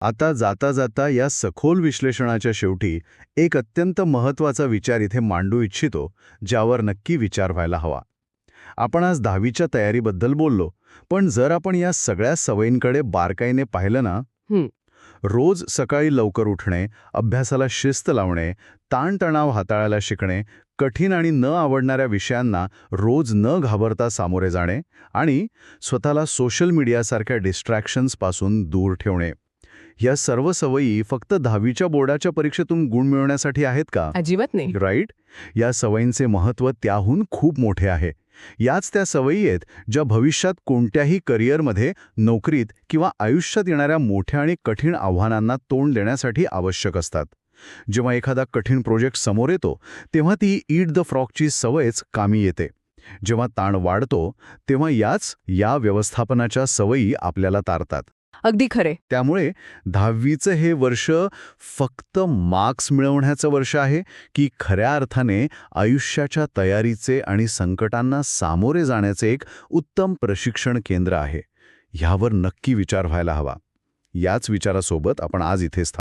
आता जाता जाता या सखोल विश्लेषणाच्या शेवटी एक अत्यंत महत्त्वाचा विचार इथे मांडू इच्छितो, ज्यावर नक्की विचार व्हायला हवा. आपण आज 10वीच्या तयारीबद्दल बोललो, पण जर आपण या सगळ्या सवयींकडे बारकाईने पाहिलं ना, हं, रोज सकाळी लवकर उठणे, अभ्यासाला शिस्त लावणे, ताणतणाव हाताळायला शिकणे, कठीण आणि न आवडणाऱ्या विषयांना रोज न घाबरता सामोरे जाणे आणि स्वतःला सोशल मीडियासारख्या डिस्ट्रॅक्शन्सपासून दूर ठेवणे. या सर्व सवयी फक्त 10वीच्या बोर्डाच्या परीक्षेतून गुण मिळवण्यासाठी आहेत का? अजिबात नाही. राईट? या सवयींचे महत्त्व त्याहून खूप मोठे आहे. याच त्या सवयी आहेत ज्या भविष्यात कोणत्याही करिअरमध्ये, नोकरीत किंवा आयुष्यात येणाऱ्या मोठ्या आणि कठीण आव्हानांना तोंड देण्यासाठी आवश्यक असतात. जेव्हा एखादा कठीण प्रोजेक्ट समोर येतो, तेव्हा ती ईट द फ्रॉगची सवयच कामी येते. जेव्हा ताण वाढतो, तेव्हा या व्यवस्थापनाच्या सवयी आपल्याला तारतात. अगदी खरे. त्यामुळे 10वीचं हे वर्ष फक्त मार्क्स मिळवण्याचं वर्ष आहे की खऱ्या अर्थाने आयुष्याच्या तयारीचे आणि संकटांना सामोरे जाण्याचे एक उत्तम प्रशिक्षण केंद्र आहे. ह्यावर नक्की विचार व्हायला हवा. याच विचारासोबत आपण आज इथेच थांबू.